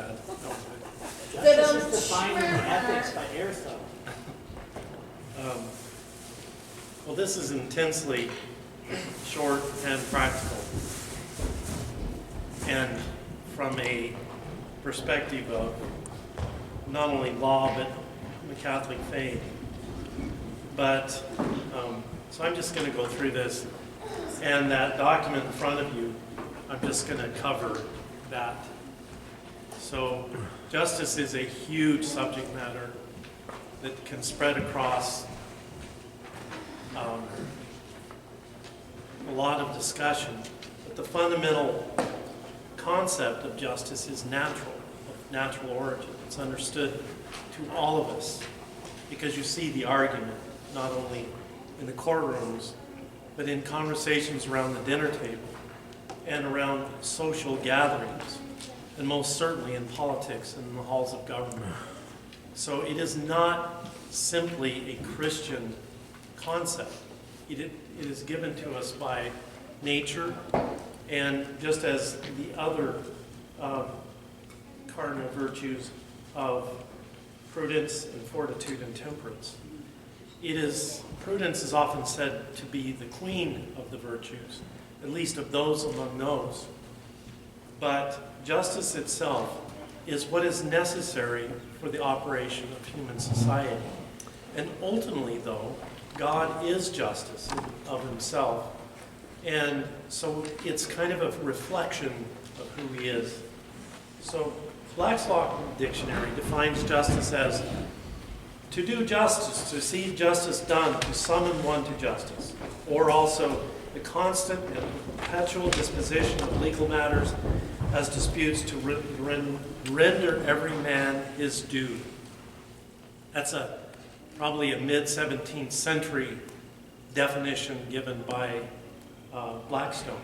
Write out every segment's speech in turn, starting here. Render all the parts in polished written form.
bad. Justice is defined in ethics by Aristotle. Well, this is intensely short and practical. And from a perspective of not only law, but the Catholic faith. But, so I'm just going to go through this. And that document in front of you, I'm just going to cover that. So justice is a huge subject matter that can spread across a lot of discussion. But the fundamental concept of justice is natural, of natural origin. It's understood to all of us because you see the argument not only in the courtrooms, but in conversations around the dinner table and around social gatherings, and most certainly in politics and in the halls of government. So it is not simply a Christian concept. It is given to us by nature, and just as the other cardinal virtues of prudence and fortitude and temperance. Prudence is often said to be the queen of the virtues, at least of those among those. But justice itself is what is necessary for the operation of human society. And ultimately, though, God is justice of himself. And so it's kind of a reflection of who he is. So Black's Law Dictionary defines justice as to do justice, to see justice done, to summon one to justice, or also the constant and perpetual disposition of legal matters as disputes to render every man his due. That's probably a mid-17th century definition given by Blackstone.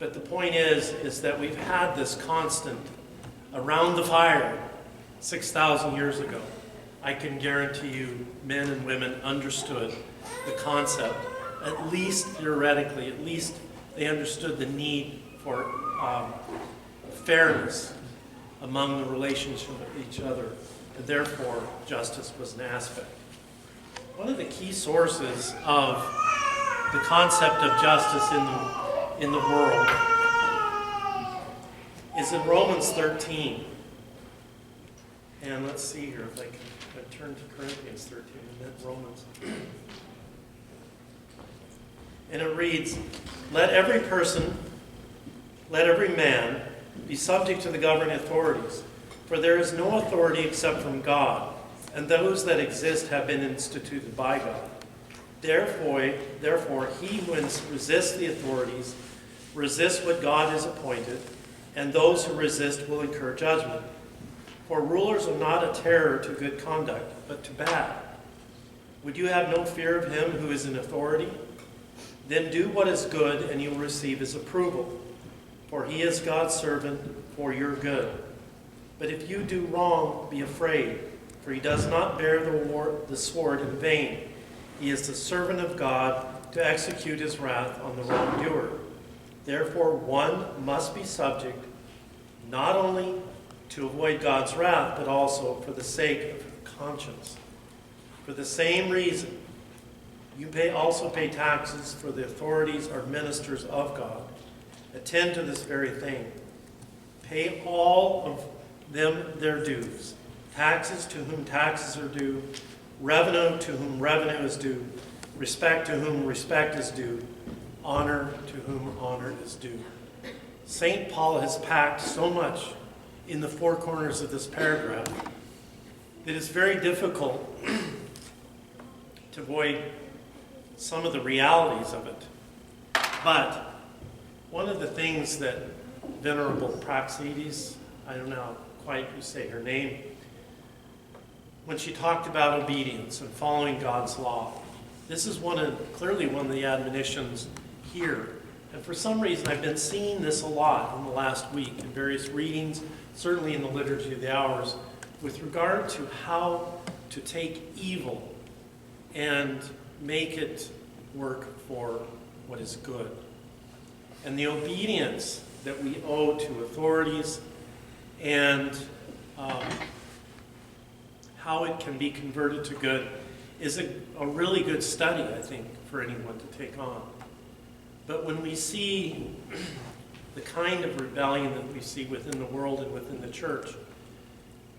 But the point is that we've had this constant around the fire 6,000 years ago. I can guarantee you men and women understood the concept, at least theoretically, at least they understood the need for fairness among the relationship of each other, and therefore justice was an aspect. One of the key sources of the concept of justice in the world is in Romans 13. And let's see here if I can turn to Corinthians 13 and then Romans. And it reads, let every man be subject to the governing authorities, for there is no authority except from God, and those that exist have been instituted by God. Therefore, he who resists the authorities resists what God has appointed, and those who resist will incur judgment. For rulers are not a terror to good conduct, but to bad. Would you have no fear of him who is in authority? Then do what is good, and you will receive his approval. For he is God's servant for your good. But if you do wrong, be afraid, for he does not bear the sword in vain. He is the servant of God to execute his wrath on the wrongdoer. Therefore, one must be subject, not only to avoid God's wrath, but also for the sake of conscience. For the same reason, you also pay taxes, for the authorities are ministers of God. Attend to this very thing. Pay all of them their dues. Taxes to whom taxes are due, revenue to whom revenue is due, respect to whom respect is due, honor to whom honor is due. St. Paul has packed so much in the four corners of this paragraph that it's very difficult to avoid some of the realities of it. But one of the things that Venerable Praxedes, I don't know quite you say her name, when she talked about obedience and following God's law, this is clearly one of the admonitions here. And for some reason, I've been seeing this a lot in the last week in various readings, certainly in the Liturgy of the Hours, with regard to how to take evil and make it work for what is good. And the obedience that we owe to authorities and how it can be converted to good is a really good study, I think, for anyone to take on. But when we see the kind of rebellion that we see within the world and within the church,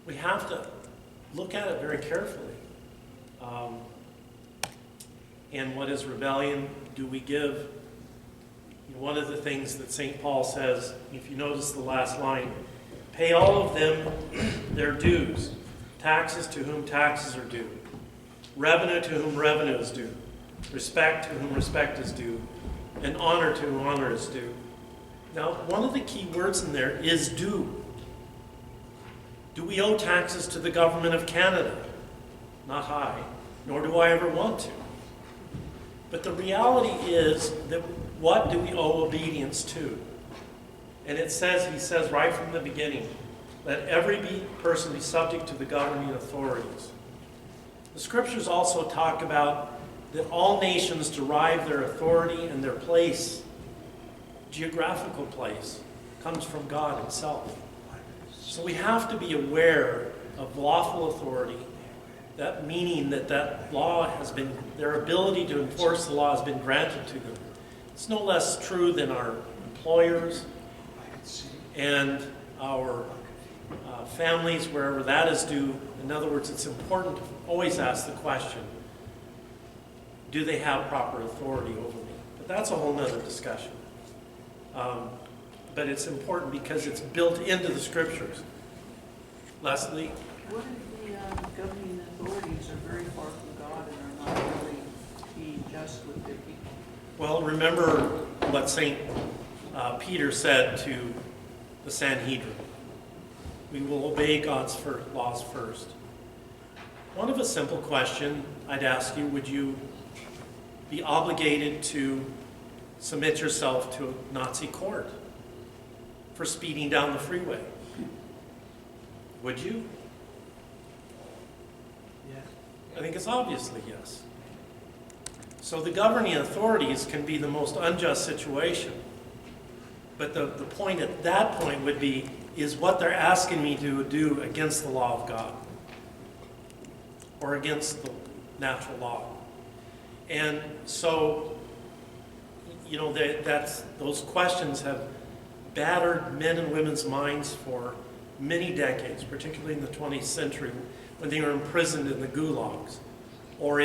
we have to look at it very carefully. And what is rebellion? Do we give? One of the things that St. Paul says, if you notice the last line, pay all of them their dues, taxes to whom taxes are due, revenue to whom revenue is due, respect to whom respect is due, and honor to whom honor is due. Now, one of the key words in there is due. Do we owe taxes to the government of Canada? Not high, nor do I ever want to. But the reality is that what do we owe obedience to? And he says right from the beginning, let every person be subject to the governing authorities. The scriptures also talk about that all nations derive their authority and their place, geographical place, comes from God himself. So we have to be aware of lawful authority, that meaning that law has been, their ability to enforce the law has been granted to them. It's no less true than our employers and our families, wherever that is due. In other words, it's important to always ask the question, do they have proper authority over me? But that's a whole other discussion. But it's important because it's built into the scriptures. Leslie? What if the governing authorities are very far from God and are not really being just with their people? Well, remember what St. Peter said to the Sanhedrin. We will obey God's laws first. One of a simple question I'd ask you, would you be obligated to submit yourself to a Nazi court for speeding down the freeway? Would you? Yes. I think it's obviously yes. So the governing authorities can be the most unjust situation. But the point at that point would be, is what they're asking me to do against the law of God or against the natural law. And so, those questions have battered men and women's minds for many decades, particularly in the 20th century, when they were imprisoned in the gulags or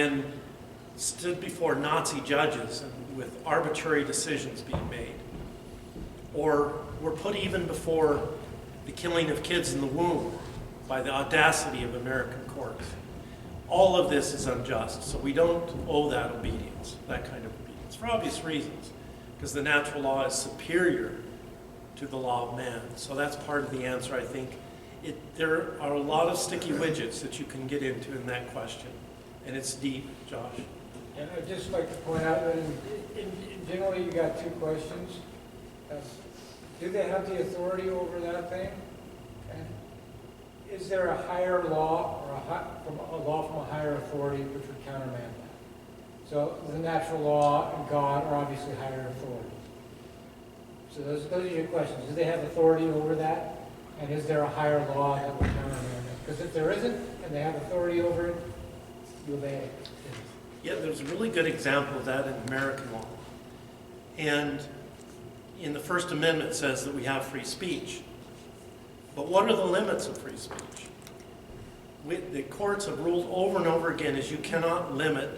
stood before Nazi judges and with arbitrary decisions being made, or were put even before the killing of kids in the womb by the audacity of American courts. All of this is unjust, so we don't owe that obedience, that kind of obedience, for obvious reasons, because the natural law is superior to the law of man. So that's part of the answer, I think. There are a lot of sticky widgets that you can get into in that question, and it's deep, Josh. And I'd just like to point out that generally you got two questions. Do they have the authority over that thing? And is there a higher law or a law from a higher authority which would countermand that? So the natural law and God are obviously higher authority. So those are your questions. Do they have authority over that? And is there a higher law that would countermand that? Because if there isn't and they have authority over it, you obey it. Yeah, there's a really good example of that in American law. And in the First Amendment says that we have free speech. But what are the limits of free speech? The courts have ruled over and over again is you cannot limit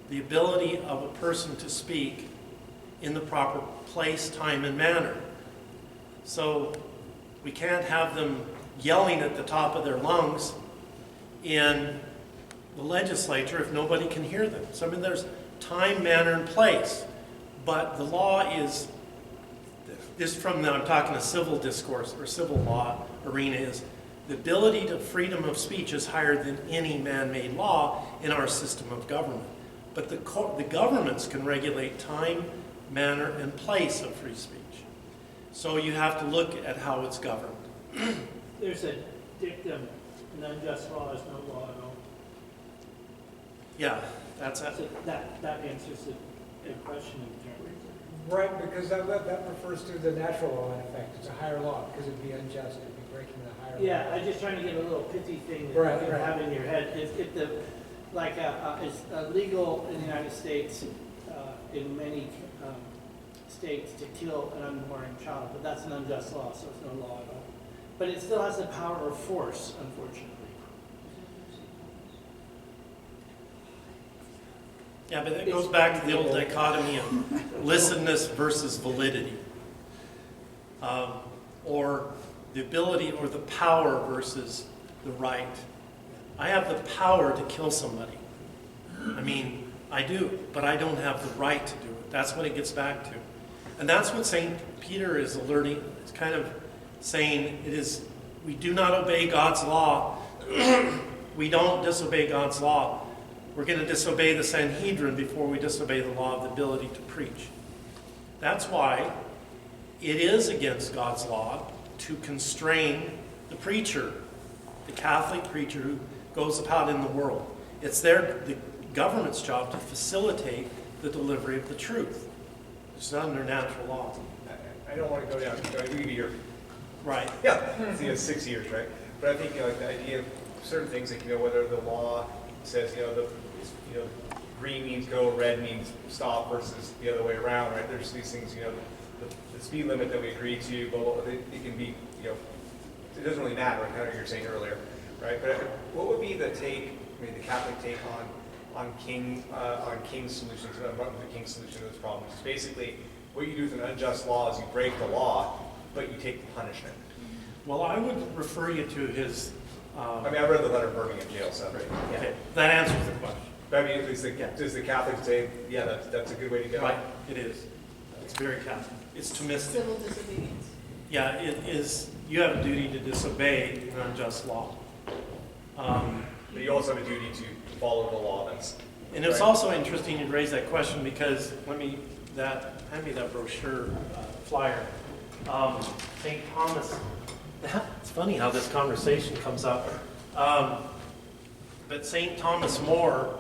the ability of a person to speak in the proper place, time, and manner. So we can't have them yelling at the top of their lungs in the legislature if nobody can hear them. So there's time, manner, and place. But the law is, I'm talking a civil discourse or civil law arena, is the ability to freedom of speech is higher than any man-made law in our system of government. But the governments can regulate time, manner, and place of free speech. So you have to look at how it's governed. There's a dictum, an unjust law is no law at all. Yeah, that's it. So that answers the question in terms. Right, because that refers to the natural law in effect. It's a higher law, because it'd be unjust, it'd be breaking the higher law. Yeah, I'm just trying to get a little pithy thing that Right, you right. have in your head. If the, like, it's legal in the United States, in many states to kill an unborn child, but that's an unjust law, so it's no law at all. But it still has the power of force, unfortunately. Yeah, but it goes back to the old dichotomy of licitness versus validity. Or the ability or the power versus the right. I have the power to kill somebody. I mean, I do, but I don't have the right to do it. That's what it gets back to. And that's what St. Peter is alerting. It's kind of saying it is, we do not obey God's law. We don't disobey God's law. We're going to disobey the Sanhedrin before we disobey the law of the ability to preach. That's why it is against God's law to constrain the preacher, the Catholic preacher who goes about in the world. It's the government's job to facilitate the delivery of the truth. It's not under natural law. I don't want to go down, I give you your, Right. yeah, 6 years, right? But I think, like the idea of certain things, like, whether the law says, green means go, red means stop versus the other way around, right? There's these things, the speed limit that we agree to, but it can be, it doesn't really matter, kind of what you were saying earlier, right? But what would be the Catholic take on King's solution, Martin Luther King's solution to this problem? Which is basically, what you do with an unjust law is you break the law, but you take the punishment. Well, I would refer you to his... I read the letter burning in jail, so. Yeah. Okay, that answers the question. But I mean, does the Catholic say, yeah, that's a good way to go? Right, it is. It's very Catholic. It's Thomistic. Civil disobedience. Yeah, it is. You have a duty to disobey an unjust law. But you also have a duty to follow the law that's... And it's right. also interesting you raise that question because hand me that brochure flyer. St. Thomas. It's funny how this conversation comes up. But St. Thomas More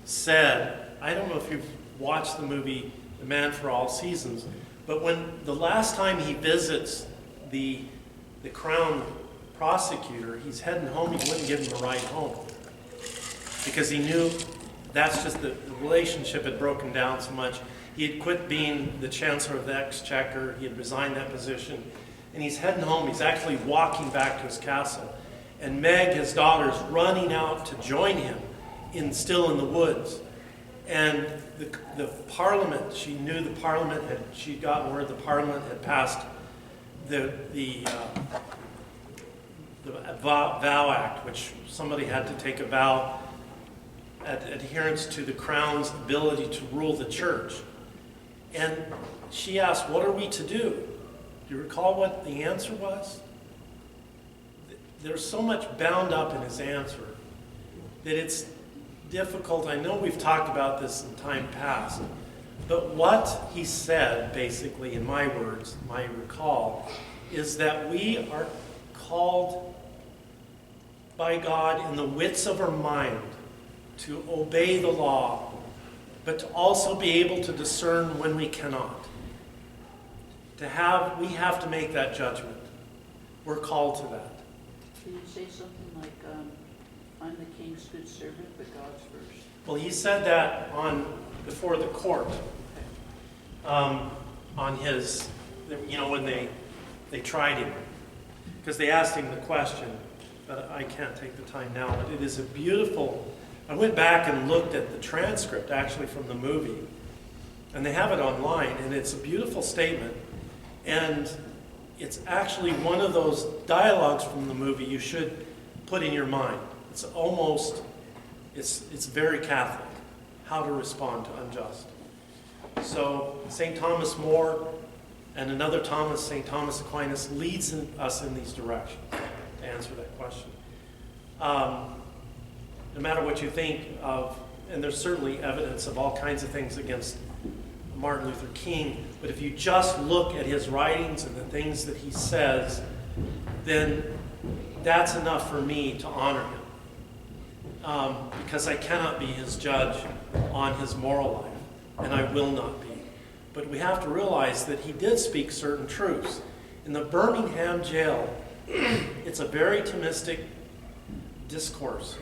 said, I don't know if you've watched the movie The Man for All Seasons, but when the last time he visits the Crown prosecutor, he's heading home, he wouldn't give him a ride home. Because he knew that's just the relationship had broken down so much. He had quit being the Chancellor of the Exchequer, he had resigned that position, and he's heading home, he's actually walking back to his castle. And Meg, his daughter, is running out to join him, still in the woods. And the Parliament, she knew the Parliament she'd gotten word the Parliament had passed the vow act, which somebody had to take a vow adherence to the Crown's ability to rule the church. And she asked, what are we to do? Do you recall what the answer was? There's so much bound up in his answer that it's difficult. I know we've talked about this in time past, but what he said, basically, in my words, my recall, is that we are called by God in the wits of our mind to obey the law, but to also be able to discern when we cannot. We have to make that judgment. We're called to that. Can you say something like, I'm the king's good servant, but God's first? Well, he said that before the court, on his, when they tried him, because they asked him the question, but I can't take the time now, but it is a beautiful, I went back and looked at the transcript actually from the movie, and they have it online, and it's a beautiful statement, and it's actually one of those dialogues from the movie you should put in your mind. It's almost, it's very Catholic, how to respond to unjust. So St. Thomas More and another Thomas, St. Thomas Aquinas, leads us in these directions to answer that question. No matter what you think of, and there's certainly evidence of all kinds of things against Martin Luther King, but if you just look at his writings and the things that he says, then that's enough for me to honor him. Because I cannot be his judge on his moral life, and I will not be. but we have to realize that he did speak certain truths. In the Birmingham jail, it's a very Thomistic discourse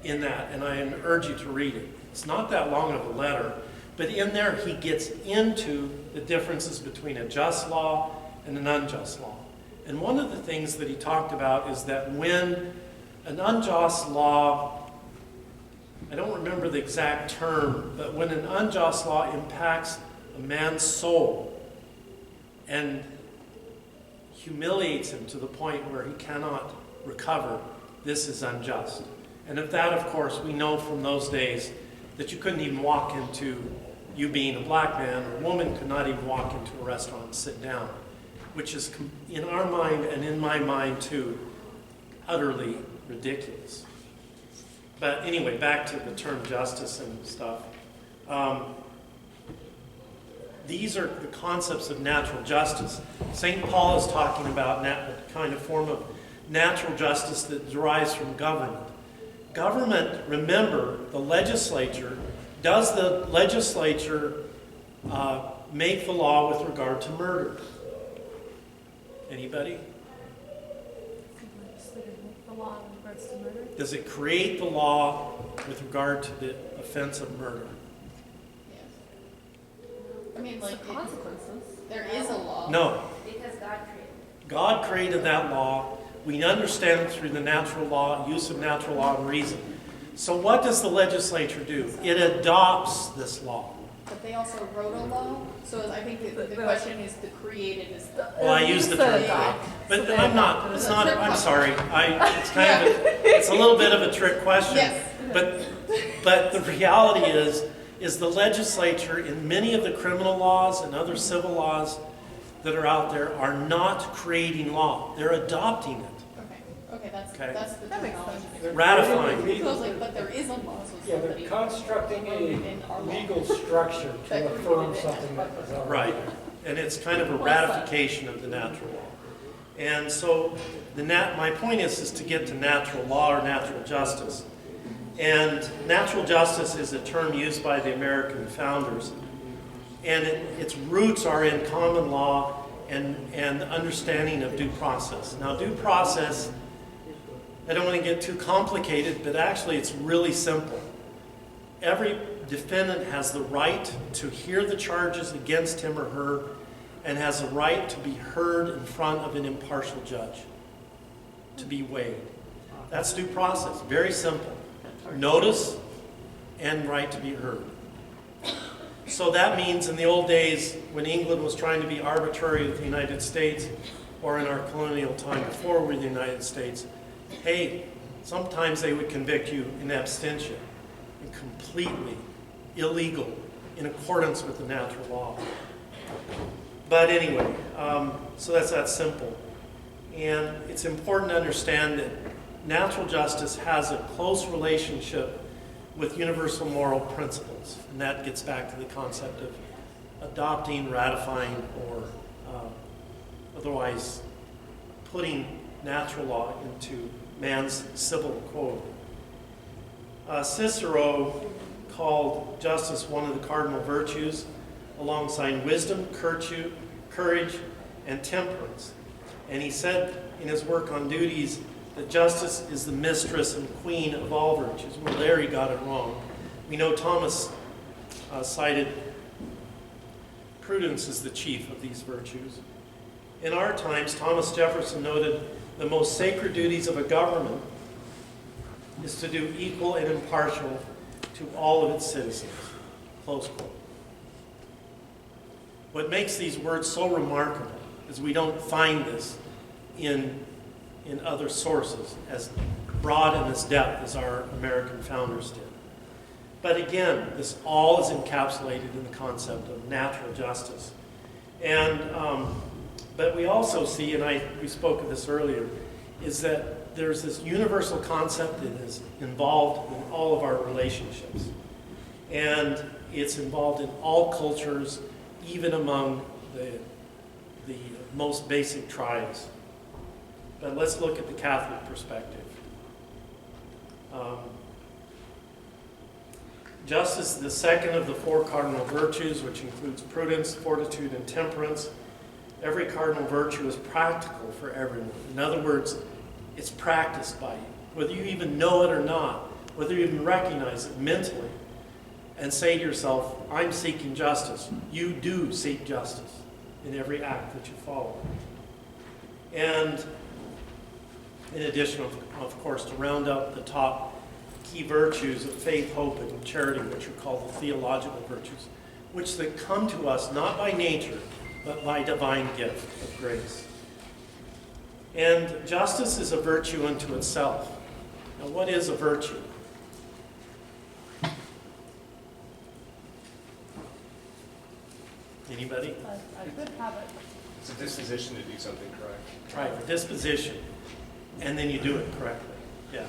in that, and I urge you to read it. It's not that long of a letter, but in there he gets into the differences between a just law and an unjust law. And one of the things that he talked about is that when an unjust law, I don't remember the exact term, but when an unjust law impacts a man's soul and humiliates him to the point where he cannot recover, this is unjust. And of that, of course, we know from those days that you couldn't even walk into, you being a black man or woman, could not even walk into a restaurant and sit down, which is, in our mind and in my mind too, utterly ridiculous. But anyway, back to the term justice and stuff. These are the concepts of natural justice. St. Paul is talking about a kind of form of natural justice that derives from government. Government, remember, the legislature, does the legislature make the law with regard to murder? Anybody? The law in regards to murder? Does it create the law with regard to the offense of murder? I mean, What's like, the consequences? there is a law. No. Because God created it. God created that law. We understand it through the natural law, use of natural law and reason. So what does the legislature do? It adopts this law. But they also wrote a law, so I think the question is the created is the. Well, I use the term create, but I'm not, it's not, I'm sorry. It's kind of, it's a little bit of a trick question. Yes. But the reality is the legislature in many of the criminal laws and other civil laws that are out there are not creating law. They're adopting it. Okay, that's Okay. the That makes terminology. sense. They're Ratifying. creating So I was legal- like, but there is a law, so Yeah, somebody. they're constructing wrote it in our a law. legal structure to That affirm created it. something that was already Right. there. And it's kind of a ratification of the natural law. And so my point is to get to natural law or natural justice. And natural justice is a term used by the American founders. And its roots are in common law and understanding of due process. Now, due process, I don't want to get too complicated, but actually it's really simple. Every defendant has the right to hear the charges against him or her and has a right to be heard in front of an impartial judge, to be weighed. That's due process, very simple. Notice and right to be heard. So that means in the old days when England was trying to be arbitrary with the United States, or in our colonial time before we were the United States, hey, sometimes they would convict you in abstention and completely illegal in accordance with the natural law. But anyway, so that's that simple. And it's important to understand that natural justice has a close relationship with universal moral principles. And that gets back to the concept of adopting, ratifying, or otherwise putting natural law into man's civil code. Cicero called justice one of the cardinal virtues alongside wisdom, courage, and temperance. And he said in his work on duties that justice is the mistress and queen of all virtues. Well, there he got it wrong. We know Thomas cited prudence as the chief of these virtues. In our times, Thomas Jefferson noted the most sacred duties of a government is to do equal and impartial to all of its citizens. Close quote. What makes these words so remarkable is we don't find this in other sources as broad and as depth as our American founders did. But again, this all is encapsulated in the concept of natural justice. And but we also see, and we spoke of this earlier, is that there's this universal concept that is involved in all of our relationships. And it's involved in all cultures, even among the most basic tribes. But let's look at the Catholic perspective. Justice is the second of the 4 cardinal virtues, which includes prudence, fortitude, and temperance. Every cardinal virtue is practical for everyone. In other words, it's practiced by you, whether you even know it or not, whether you even recognize it mentally, and say to yourself, I'm seeking justice. You do seek justice in every act that you follow. And in addition, of course, to round up the top key virtues of faith, hope, and charity, which are called the theological virtues, which that come to us not by nature, but by divine gift of grace. And justice is a virtue unto itself. Now, what is a virtue? Anybody? A good habit. It's a disposition to do something correct. Right, a disposition. And then you do it correctly. Yeah.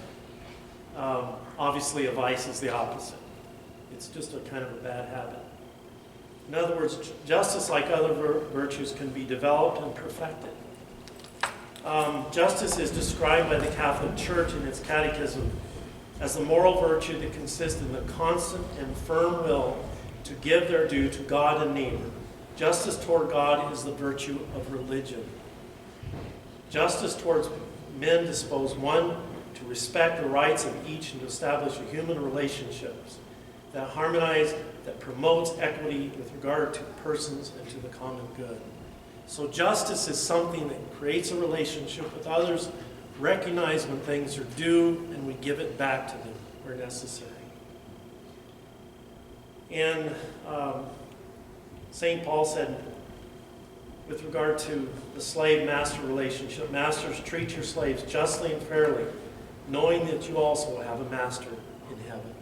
Obviously, a vice is the opposite. It's just a kind of a bad habit. In other words, justice, like other virtues, can be developed and perfected. Justice is described by the Catholic Church in its catechism as the moral virtue that consists in the constant and firm will to give their due to God and neighbor. Justice toward God is the virtue of religion. Justice towards men dispose one to respect the rights of each and to establish a human relationships that harmonize, that promotes equity with regard to persons and to the common good. So justice is something that creates a relationship with others, recognize when things are due, and we give it back to them where necessary. And St. Paul said, with regard to the slave-master relationship, masters, treat your slaves justly and fairly, knowing that you also have a master in heaven.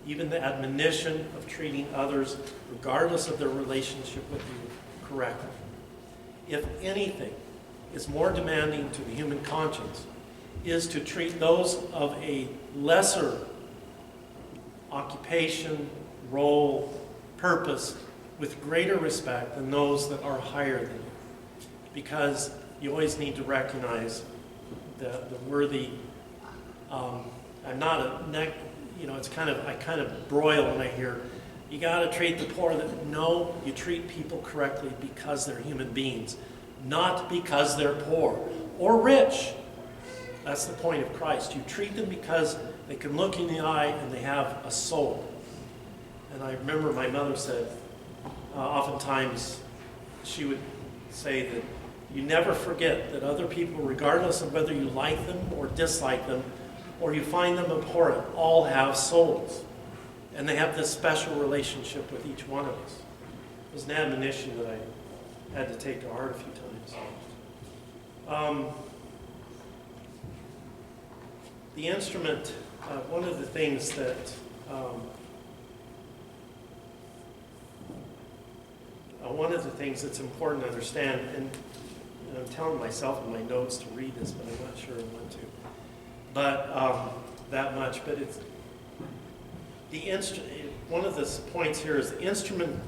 Even the admonition of treating others, regardless of their relationship with you, correctly. If anything is more demanding to the human conscience, is to treat those of a lesser occupation, role, purpose, with greater respect than those that are higher than you. Because you always need to recognize the worthy, I'm not a, it's I kind of broil when I hear, you got to treat the poor. No, you treat people correctly because they're human beings, not because they're poor or rich. That's the point of Christ. You treat them because they can look in the eye and they have a soul. And I remember my mother said, oftentimes she would say that you never forget that other people, regardless of whether you like them or dislike them, or you find them abhorrent, all have souls. And they have this special relationship with each one of us. It was an admonition that I had to take to heart a few times. The instrument, one of the things that that's important to understand, and I'm telling myself in my notes to read this, but I'm not sure I want to. But that much. But it's one of the points here is the instrument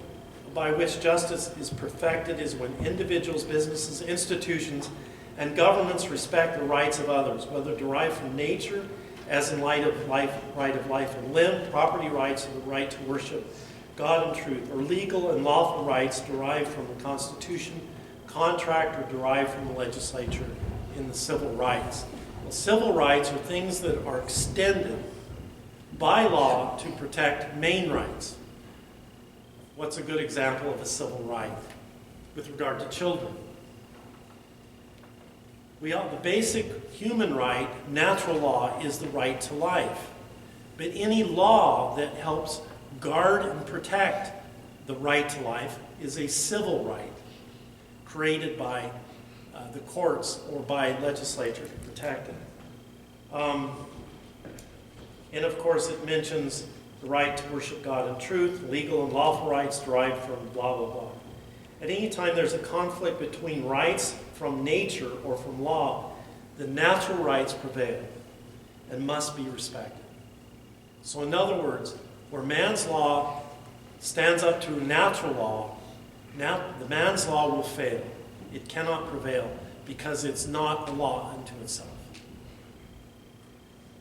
by which justice is perfected is when individuals, businesses, institutions, and governments respect the rights of others, whether derived from nature, as in right of life and limb, property rights, or the right to worship God in truth, or legal and lawful rights derived from the Constitution, contract, or derived from the legislature in the civil rights. Well, civil rights are things that are extended by law to protect main rights. What's a good example of a civil right with regard to children? The basic human right, natural law, is the right to life. But any law that helps guard and protect the right to life is a civil right created by the courts or by legislature to protect it. And of course it mentions the right to worship God in truth, legal and lawful rights derived from blah, blah, blah. At any time there's a conflict between rights from nature or from law, the natural rights prevail and must be respected. So in other words, where man's law stands up to natural law, the man's law will fail. It cannot prevail because it's not a law unto itself.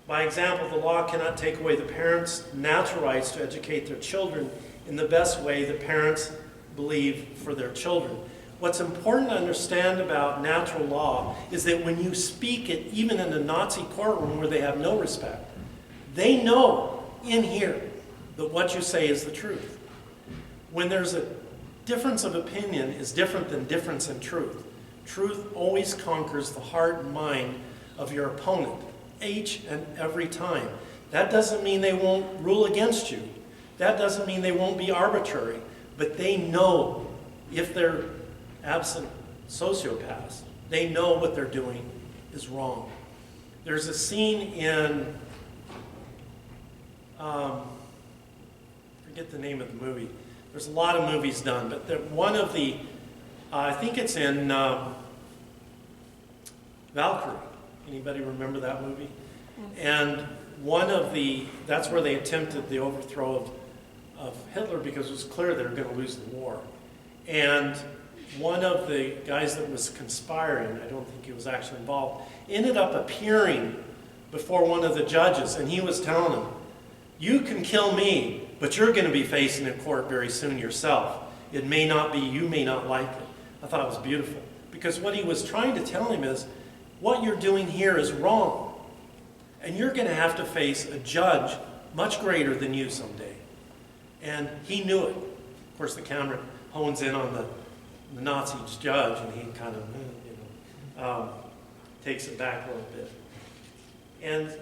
By example, the law cannot take away the parents' natural rights to educate their children in the best way the parents believe for their children. What's important to understand about natural law is that when you speak it, even in a Nazi courtroom where they have no respect, they know in here that what you say is the truth. When there's a difference of opinion is different than difference in truth. Truth always conquers the heart and mind of your opponent, each and every time. That doesn't mean they won't rule against you. That doesn't mean they won't be arbitrary. But they know, if they're absent sociopaths, they know what they're doing is wrong. There's a scene in, forget the name of the movie. There's a lot of movies done, but one of the, I think it's in Valkyrie. Anybody remember that movie? And one of the, that's where they attempted the overthrow of Hitler because it was clear they were going to lose the war. And one of the guys that was conspiring, I don't think he was actually involved, ended up appearing before one of the judges, and he was telling him, you can kill me, but you're going to be facing a court very soon yourself. It may not be, you may not like it. I thought it was beautiful. Because what he was trying to tell him is, what you're doing here is wrong. And you're going to have to face a judge much greater than you someday. And he knew it. Of course, the camera hones in on the Nazi judge, and he kind of, takes it back a little bit. And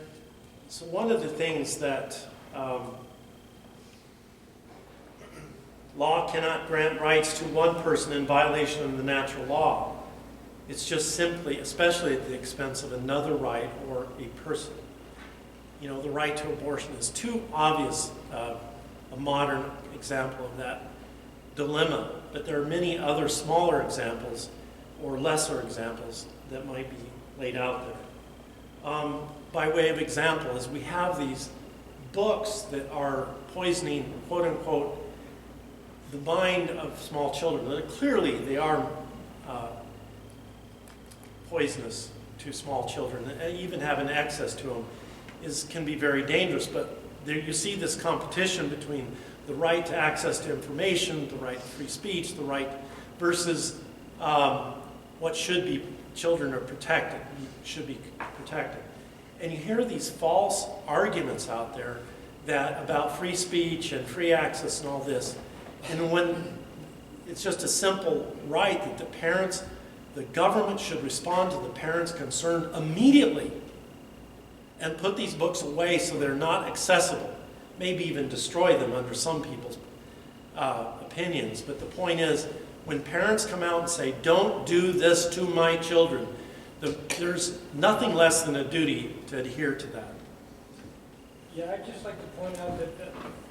so one of the things that law cannot grant rights to one person in violation of the natural law. It's just simply, especially at the expense of another right or a person. You know, the right to abortion is too obvious a modern example of that dilemma, but there are many other smaller examples or lesser examples that might be laid out there. By way of example, is we have these books that are poisoning, quote unquote, the mind of small children. Clearly, they are poisonous to small children. And even having access to them can be very dangerous. But there you see this competition between the right to access to information, the right to free speech, the right versus what should be, children are protected, should be protected. And you hear these false arguments out there that about free speech and free access and all this. And when it's just a simple right that the parents, the government should respond to the parents concerned immediately and put these books away so they're not accessible, maybe even destroy them under some people's opinions. But the point is, when parents come out and say, don't do this to my children, there's nothing less than a duty to adhere to that. Yeah, I'd just like to point out that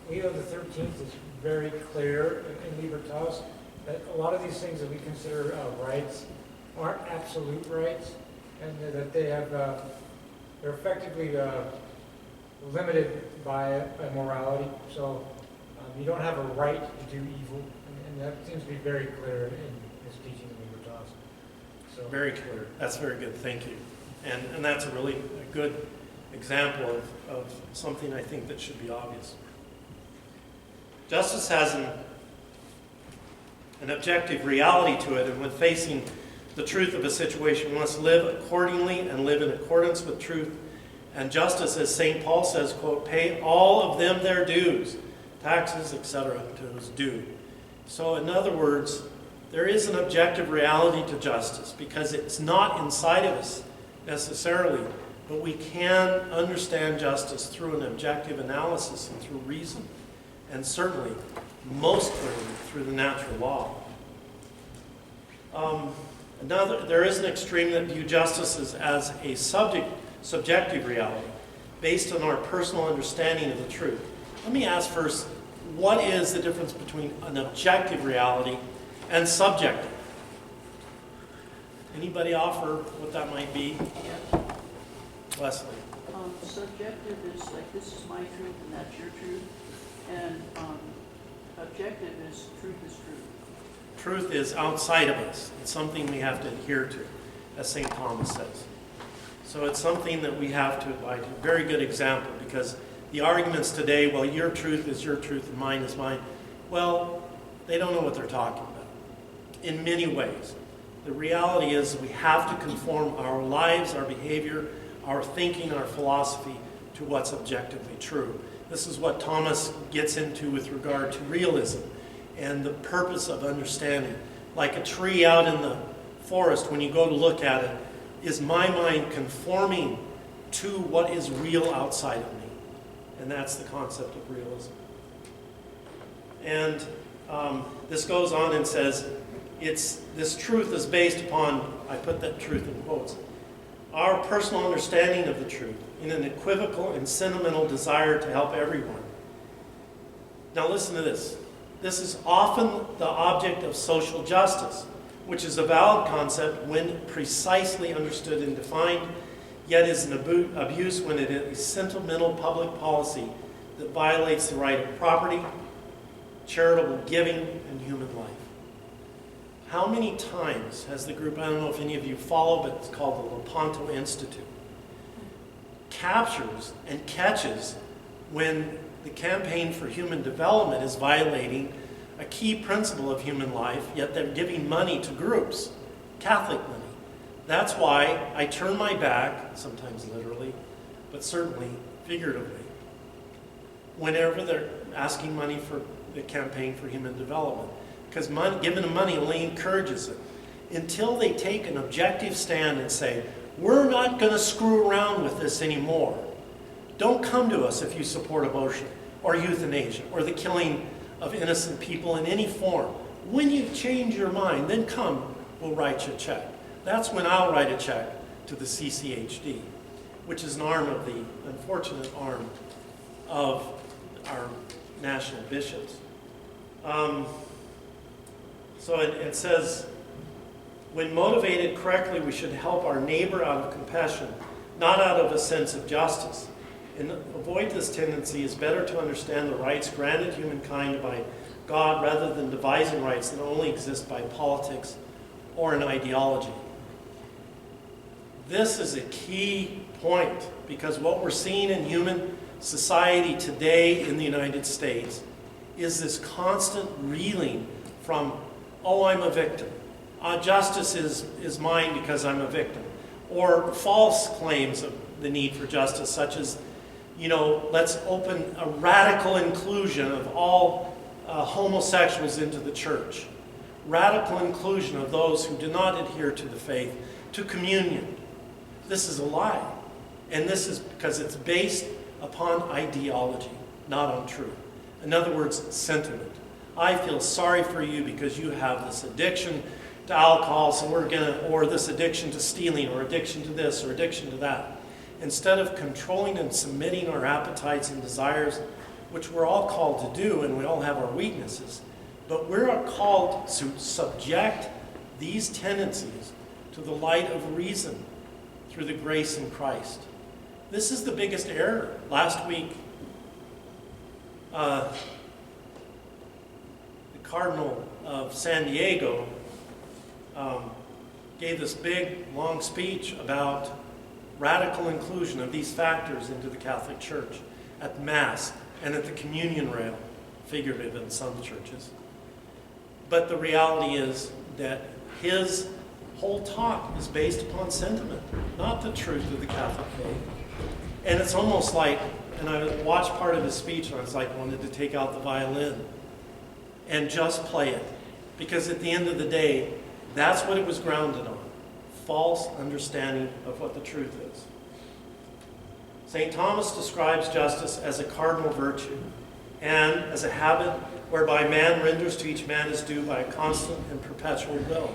Leo the 13th is very clear in Libertas that a lot of these things that we consider rights aren't absolute rights, and that they have they're effectively limited by morality. So you don't have a right to do evil, and that seems to be very clear in his teaching in Libertas. So Very clear. That's very good. Thank you. And that's a really good example of something I think that should be obvious. Justice has an objective reality to it, and when facing the truth of a situation, we must live accordingly and live in accordance with truth and justice, as St. Paul says, quote, pay all of them their dues, taxes, etc., to those due. So in other words, there is an objective reality to justice because it's not inside of us necessarily, but we can understand justice through an objective analysis and through reason, and certainly, most clearly, through the natural law. There is an extreme that view justice as a subjective reality based on our personal understanding of the truth. Let me ask first, what is the difference between an objective reality and subjective? Anybody offer what that might be? Yeah. Leslie. Subjective is like, this is my truth and that's your truth. And objective is truth is truth. Truth is outside of us. It's something we have to adhere to, as St. Thomas says. So it's something that we have to abide to. Very good example, because the arguments today, well, your truth is your truth and mine is mine. Well, they don't know what they're talking about in many ways. The reality is we have to conform our lives, our behavior, our thinking, our philosophy to what's objectively true. This is what Thomas gets into with regard to realism and the purpose of understanding. Like a tree out in the forest, when you go to look at it, is my mind conforming to what is real outside of me? And that's the concept of realism. And this goes on and says, this truth is based upon, I put that truth in quotes, our personal understanding of the truth in an equivocal and sentimental desire to help everyone. Now listen to this. This is often the object of social justice, which is a valid concept when precisely understood and defined, yet is an abuse when it is sentimental public policy that violates the right of property, charitable giving, and human life. How many times has the group, I don't know if any of you follow, but it's called the Lepanto Institute, captures and catches when the Campaign for Human Development is violating a key principle of human life, yet they're giving money to groups, Catholic money. That's why I turn my back, sometimes literally, but certainly figuratively, whenever they're asking money for the Campaign for Human Development. Because giving them money only encourages it. Until they take an objective stand and say, we're not going to screw around with this anymore. Don't come to us if you support abortion or euthanasia or the killing of innocent people in any form. When you change your mind, then come, we'll write you a check. That's when I'll write a check to the CCHD, which is an arm of the, unfortunate arm of our national bishops. So it says, when motivated correctly, we should help our neighbor out of compassion, not out of a sense of justice. And avoid this tendency is better to understand the rights granted humankind by God rather than devising rights that only exist by politics or an ideology. This is a key point, because what we're seeing in human society today in the United States is this constant reeling from, oh, I'm a victim. Justice is mine because I'm a victim. Or false claims of the need for justice, such as, let's open a radical inclusion of all homosexuals into the church. Radical inclusion of those who do not adhere to the faith, to communion. This is a lie. And this is because it's based upon ideology, not on truth. In other words, sentiment. I feel sorry for you because you have this addiction to alcohol, so or this addiction to stealing, or addiction to this, or addiction to that. Instead of controlling and submitting our appetites and desires, which we're all called to do, and we all have our weaknesses, but we're called to subject these tendencies to the light of reason through the grace in Christ. This is the biggest error. Last week, the Cardinal of San Diego gave this big, long speech about radical inclusion of these factors into the Catholic Church at Mass and at the communion rail, figurative in some churches. But the reality is that his whole talk is based upon sentiment, not the truth of the Catholic faith. And it's almost like, and I watched part of his speech and I was like, wanted to take out the violin and just play it. Because at the end of the day, that's what it was grounded on. False understanding of what the truth is. St. Thomas describes justice as a cardinal virtue and as a habit whereby man renders to each man his due by a constant and perpetual will.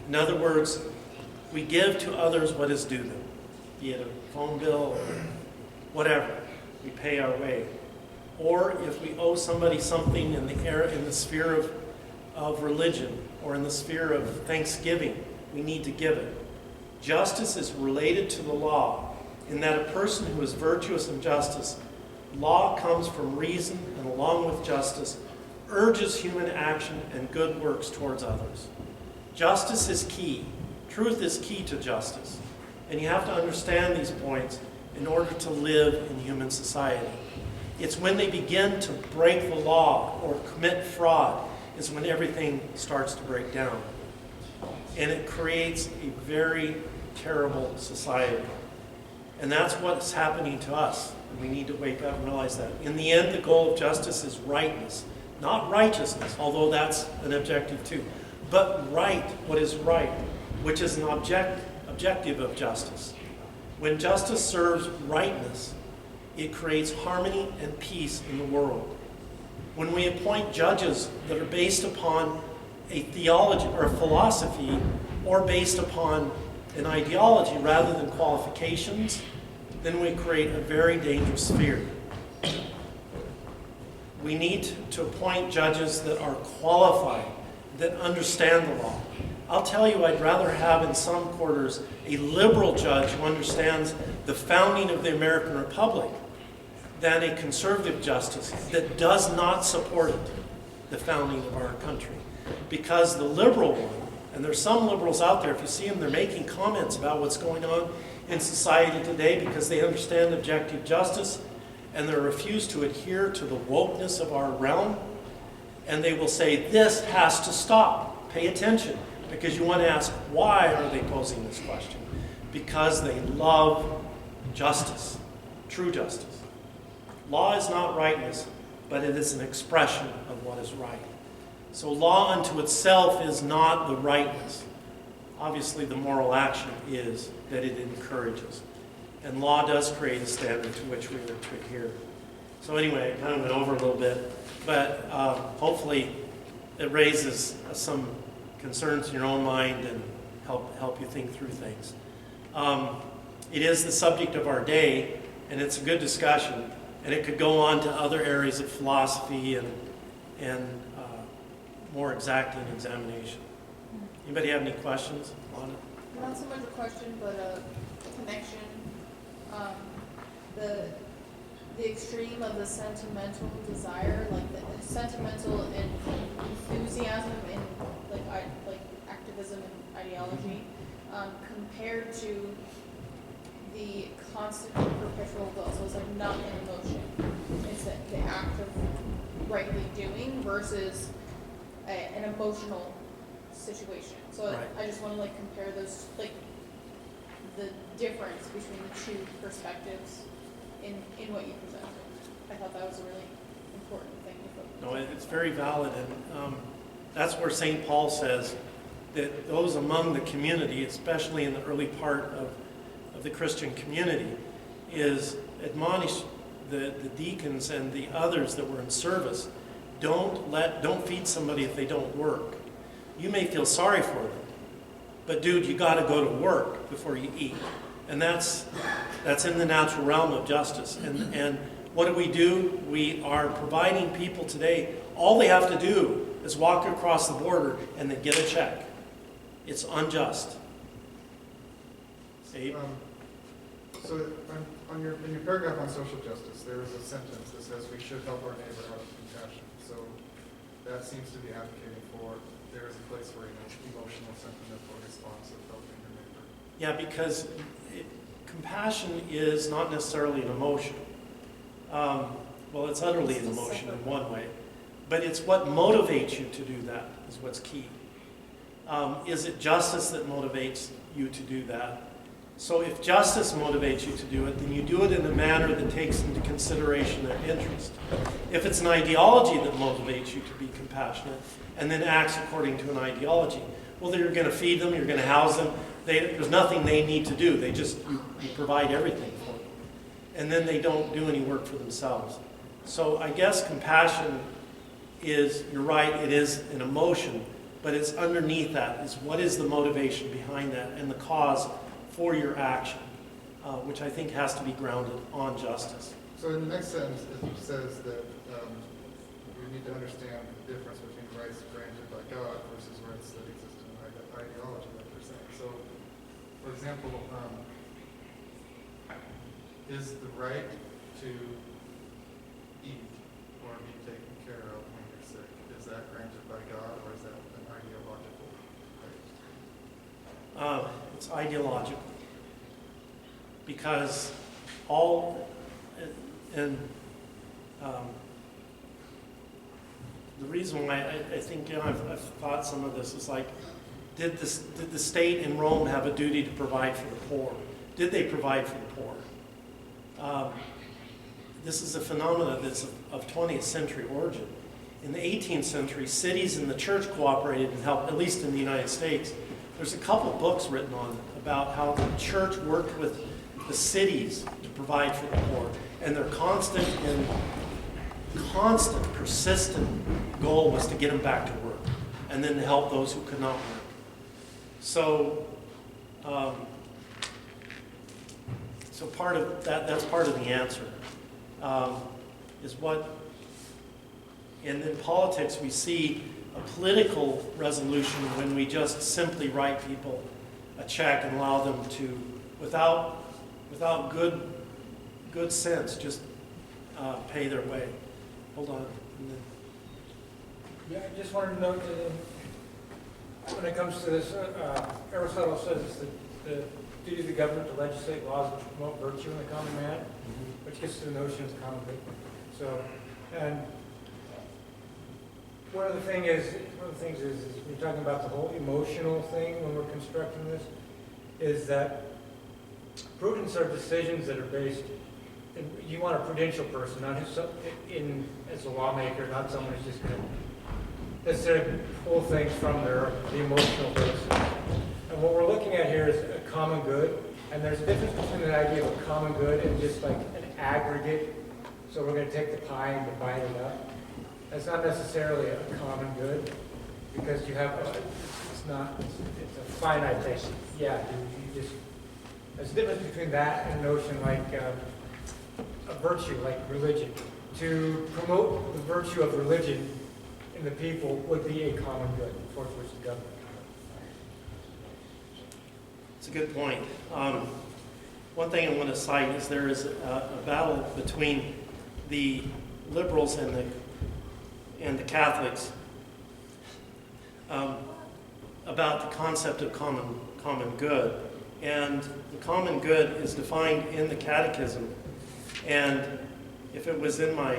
In other words, we give to others what is due them, be it a phone bill or whatever. We pay our way. Or if we owe somebody something in the sphere of religion or in the sphere of thanksgiving, we need to give it. Justice is related to the law in that a person who is virtuous in justice, law comes from reason, and along with justice, urges human action and good works towards others. Justice is key. Truth is key to justice. And you have to understand these points in order to live in human society. It's when they begin to break the law or commit fraud is when everything starts to break down. And it creates a very terrible society. And that's what's happening to us. And we need to wake up and realize that. In the end, the goal of justice is rightness, not righteousness, although that's an objective too. But right, what is right, which is an objective of justice. When justice serves rightness, it creates harmony and peace in the world. When we appoint judges that are based upon a theology or a philosophy or based upon an ideology rather than qualifications, then we create a very dangerous sphere. We need to appoint judges that are qualified, that understand the law. I'll tell you, I'd rather have in some quarters a liberal judge who understands the founding of the American Republic than a conservative justice that does not support the founding of our country. Because the liberal one, and there's some liberals out there, if you see them, they're making comments about what's going on in society today because they understand objective justice and they refuse to adhere to the wokeness of our realm. And they will say, this has to stop. Pay attention. Because you want to ask, why are they posing this question? Because they love justice, true justice. Law is not rightness, but it is an expression of what is right. So law unto itself is not the rightness. Obviously, the moral action is that it encourages. And law does create a standard to which we are to adhere. So anyway, I kind of went over a little bit, but hopefully it raises some concerns in your own mind and help you think through things. It is the subject of our day, and it's a good discussion, and it could go on to other areas of philosophy and more exacting examination. Anybody have any questions on it? Not so much a question, but a connection. The extreme of the sentimental desire, like the sentimental and enthusiasm in like activism and ideology, compared to the constant perpetual will. So it's like not an emotion. It's the act of rightly doing versus an emotional situation. So Right. I just want to compare those, the difference between the two perspectives in what you presented. I thought that was a really important thing to focus on. No, it's very valid, and that's where St. Paul says that those among the community, especially in the early part of the Christian community, is admonish the deacons and the others that were in service. Don't feed somebody if they don't work. You may feel sorry for them, but dude, you got to go to work before you eat. And that's in the natural realm of justice. And what do? We are providing people today, all they have to do is walk across the border and they get a check. It's unjust. Abe? So in your paragraph on social justice, there is a sentence that says we should help our neighbor out of compassion. So that seems to be advocating for there is a place for emotional, sentimental response of helping your neighbor. Yeah, because compassion is not necessarily an emotion. Well, it's utterly an emotion in one way, but it's what motivates you to do that is what's key. Is it justice that motivates you to do that? So if justice motivates you to do it, then you do it in a manner that takes into consideration their interest. If it's an ideology that motivates you to be compassionate and then acts according to an ideology, well, then you're going to feed them, you're going to house them. There's nothing they need to do. You provide everything for them. And then they don't do any work for themselves. So I guess compassion is, you're right, it is an emotion, but it's underneath that is what is the motivation behind that and the cause for your action, which I think has to be grounded on justice. So in the next sentence, it says that we need to understand the difference between rights granted by God versus rights that exist in ideology, like you're saying. So, for example, is the right to eat or be taken care of when you're sick, is that granted by God or is that an ideological right? It's ideological. because the reason why I think, I've thought some of this is like, did the state in Rome have a duty to provide for the poor? Did they provide for the poor? This is a phenomenon that's of 20th century origin. In the 18th century, cities and the church cooperated and helped, at least in the United States. There's a couple books written on it about how the church worked with the cities to provide for the poor, and their constant, persistent goal was to get them back to work, and then to help those who could not work. So, so part of that's part of the answer, is what, and in politics we see a political resolution when we just simply write people a check and allow them to, without good sense, just pay their way. Hold on. Yeah, I just wanted to note that when it comes to this, Aristotle says it's the duty of the government to legislate laws which promote virtue in the common man, which gets to the notion of common good. So, and one of the things is we're talking about the whole emotional thing when we're constructing this, is that prudence are decisions that are based. You want a prudential person, not as a lawmaker, not someone who's just going to necessarily pull things from the emotional basis. And what we're looking at here is a common good, and there's a difference between the idea of a common good and just like an aggregate. So we're going to take the pie and divide it up. That's not necessarily a common good, because you have it's a finite thing. Yeah, you just there's a difference between that and a notion like a virtue, like religion. To promote the virtue of religion in the people would be a common good, for which the government. It's a good point. One thing I want to cite is there is a battle between the liberals and the Catholics about the concept of common good. And the common good is defined in the Catechism. And if it was in my,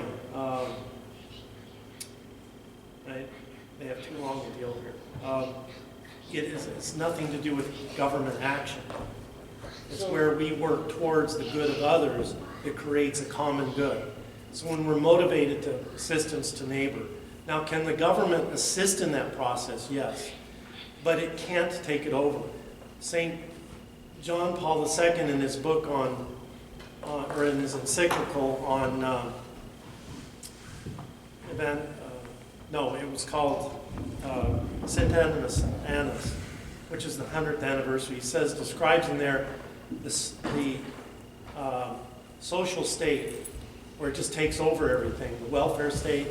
they have too long a deal here. It's nothing to do with government action. It's where we work towards the good of others that creates a common good. So when we're motivated to assistance to neighbor. Now, can the government assist in that process? Yes. But it can't take it over. St. John Paul II in his book or in his encyclical on it was called St. Annas, which is the 100th anniversary. He describes in there the social state where it just takes over everything. The welfare state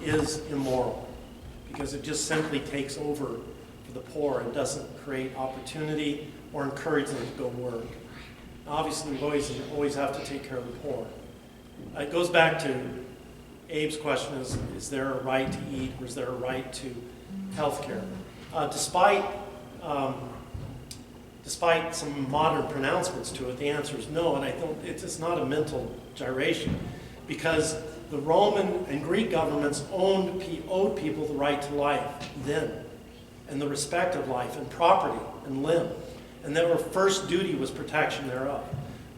is immoral because it just simply takes over for the poor and doesn't create opportunity or encourage them to go work. Obviously, we always have to take care of the poor. It goes back to Abe's question, is there a right to eat, or is there a right to health care? Despite some modern pronouncements to it, the answer is no, and I think it's not a mental gyration, because the Roman and Greek governments owed people the right to life then, and the respect of life, and property, and limb. And their first duty was protection thereof,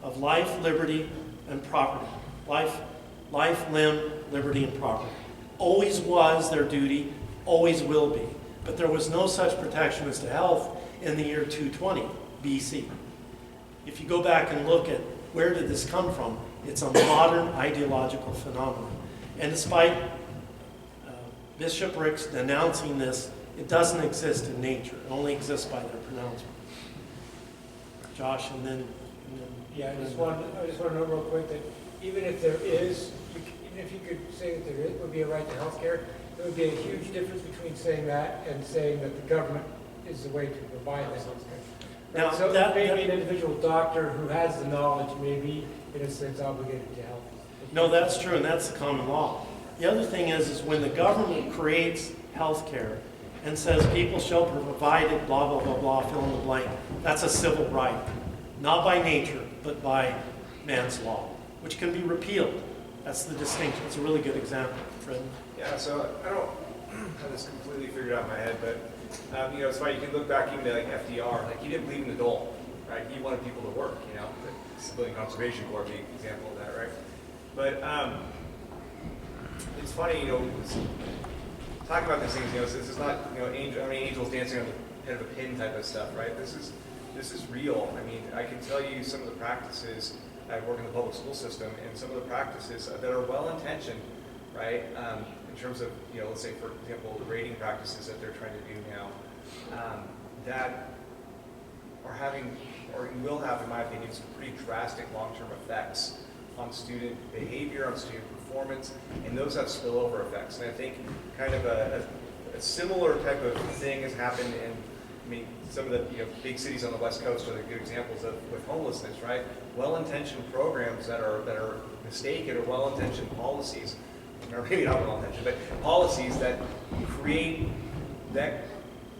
of life, liberty, and property. Life, limb, liberty, and property. Always was their duty, always will be. But there was no such protection as to health in the year 220 BC. If you go back and look at where did this come from, it's a modern ideological phenomenon. And despite bishoprics denouncing this, it doesn't exist in nature. It only exists by their pronouncement. Josh, and then yeah, I just want to know real quick that even if there is, even if you could say that there would be a right to health care, there would be a huge difference between saying that and saying that the government is the way to provide this health care. Now, so maybe an individual doctor who has the knowledge may be, in a sense, obligated to help. No, that's true, and that's the common law. The other thing is when the government creates health care and says people shall be provided, blah, blah, blah, blah, fill in the blank, that's a civil right. Not by nature, but by man's law, which can be repealed. That's the distinction. It's a really good example, Fred. Yeah, so I don't have this completely figured out in my head, but it's funny, you can look back even to like FDR, like he didn't believe in the dole, right? He wanted people to work, the Civilian Conservation Corps being an example of that, right? But it's funny, talking about these things, this is not, angels dancing on the head of a pin type of stuff, right? This is real. I mean, I can tell you some of the practices. I work in the public school system, and some of the practices that are well-intentioned, right? In terms of, let's say, for example, the rating practices that they're trying to do now, that are having, or will have, in my opinion, some pretty drastic long-term effects on student behavior, on student performance, and those have spillover effects. And I think kind of a similar type of thing has happened in, some of the big cities on the West Coast are the good examples of with homelessness, right? Well-intentioned programs that are mistaken, or well-intentioned policies, or maybe not well-intentioned, but policies that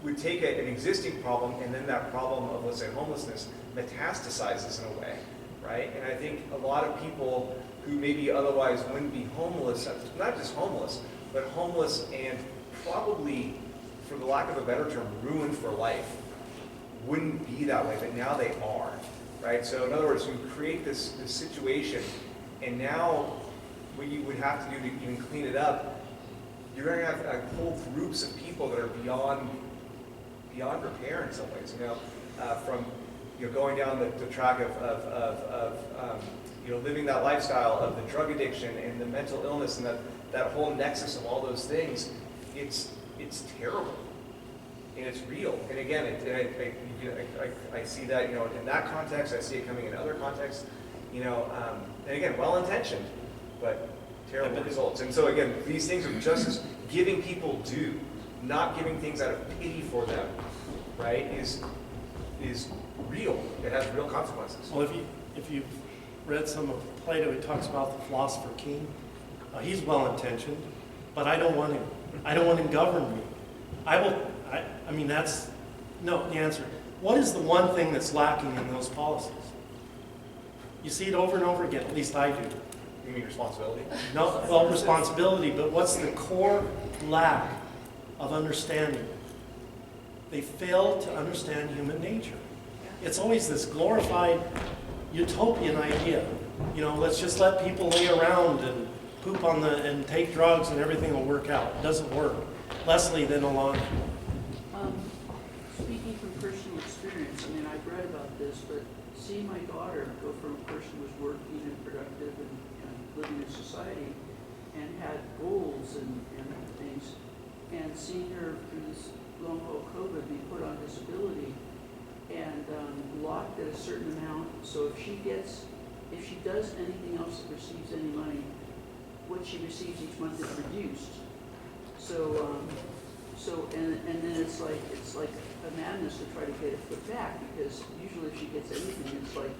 would take an existing problem, and then that problem of, let's say, homelessness metastasizes in a way, right? And I think a lot of people who maybe otherwise wouldn't be homeless, not just homeless, but homeless and probably, for the lack of a better term, ruined for life, wouldn't be that way, but now they are, right? So in other words, you create this situation, and now what you would have to do to even clean it up, you're going to have whole groups of people that are beyond repair in some ways, from going down the track of living that lifestyle of the drug addiction and the mental illness and that whole nexus of all those things. It's terrible, and it's real. And again, I see that in that context. I see it coming in other contexts. And again, well-intentioned, but terrible results. And so again, these things of justice, giving people due, not giving things out of pity for them, right, is real. It has real consequences. Well, if you've read some of Plato, he talks about the philosopher king. He's well-intentioned, but I don't want him. I don't want him govern me. That's no, the answer. What is the one thing that's lacking in those policies? You see it over and over again, at least I do. You mean responsibility? No, well, responsibility, but what's the core lack of understanding? They fail to understand human nature. It's always this glorified utopian idea. Let's just let people lay around and poop and take drugs and everything will work out. It doesn't work. Leslie, then Alana. Speaking from personal experience, I've read about this, but seeing my daughter go from a person who was working and productive and living in society and had goals and things, and seeing her through this long haul COVID be put on disability and locked at a certain amount. So if she does anything else that receives any money, what she receives each month is reduced. And then it's like a madness to try to get it put back, because usually if she gets anything, it's like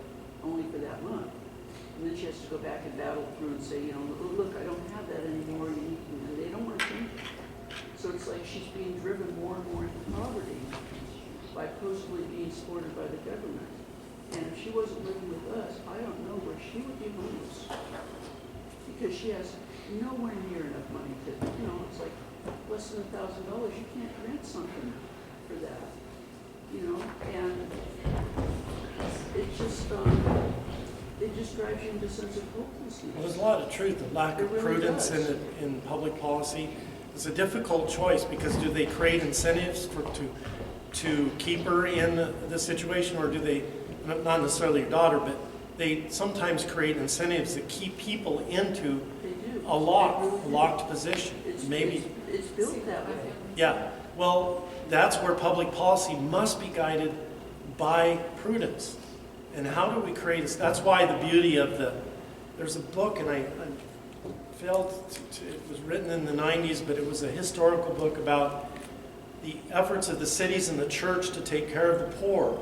only for that month. And then she has to go back and battle through and say, look, I don't have that anymore, and they don't want to change it. So it's like she's being driven more and more into poverty by supposedly being supported by the government. And if she wasn't living with us, I don't know where she would be homeless. Because she has nowhere near enough money to, it's like less than $1,000. You can't rent something for that, and it just drives you into a sense of hopelessness. Well, there's a lot of truth, the lack of prudence in public policy. It's a difficult choice, because do they create incentives to keep her in the situation, or do they, not necessarily your daughter, but they sometimes create incentives that keep people into a locked position. It's built that way. Yeah, well, that's where public policy must be guided by prudence. And how do we create this? That's why the beauty of there's a book, and I failed to, it was written in the 90s, but it was a historical book about the efforts of the cities and the church to take care of the poor.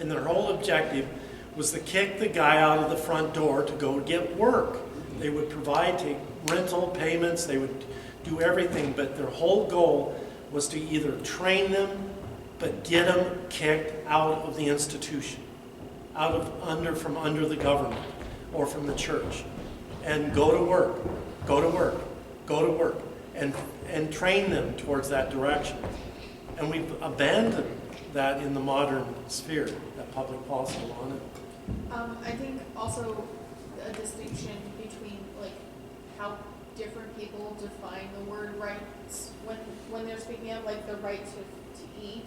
And their whole objective was to kick the guy out of the front door to go get work. They would provide rental payments, they would do everything, but their whole goal was to either train them, but get them kicked out of the institution. from under the government or from the church, and go to work, go to work, go to work, and train them towards that direction. And we've abandoned that in the modern sphere, that public policy on it. I think also a distinction between like how different people define the word rights when they're speaking of like the right to eat.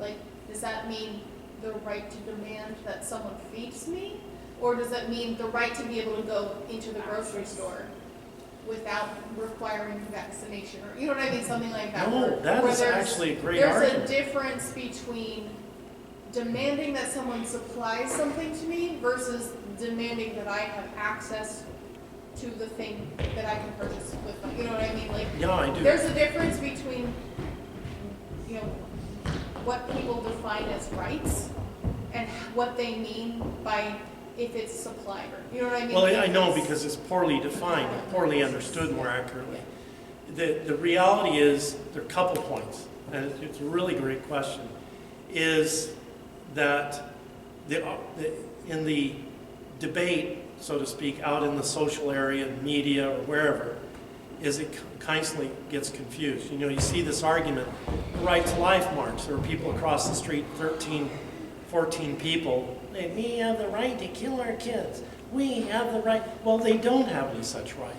Like, does that mean the right to demand that someone feeds me? Or does that mean the right to be able to go into the grocery store without requiring vaccination? Or, you know what I mean? Something like that. No, that where is there's- actually a great There's argument. a difference between demanding that someone supplies something to me versus demanding that I have access to the thing that I can purchase with my, you know what I mean? Like, Yeah, I do. there's a difference between, you know, what people define as rights and what they mean by if it's supplied, or, you know what I mean? Well, I If know it's- because it's poorly defined, poorly understood more accurately. The reality is, there are a couple points, and it's a really great question, is that in the debate, so to speak, out in the social area, media, or wherever, is it constantly gets confused. You know, you see this argument, the Right to Life March, there are people across the street, 13, 14 people, we have the right to kill our kids. We have the right. Well, they don't have any such right.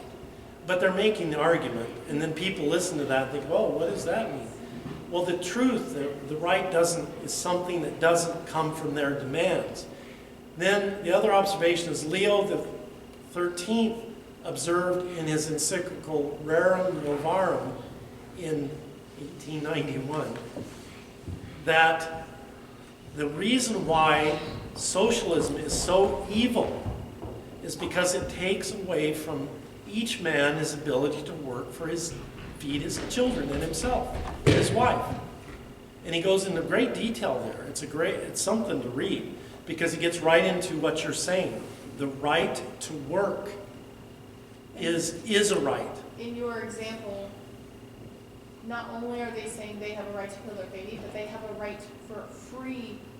But they're making the argument, and then people listen to that and think, well, what does that mean? Well, the truth, the right is something that doesn't come from their demands. Then the other observation is Leo the 13th observed in his encyclical Rerum Novarum in 1891 that the reason why socialism is so evil is because it takes away from each man his ability to work feed his children and himself, and his wife. And he goes into great detail there. It's something to read because he gets right into what you're saying. The right to work is a right. In your example, not only are they saying they have a right to kill their baby, but they have a right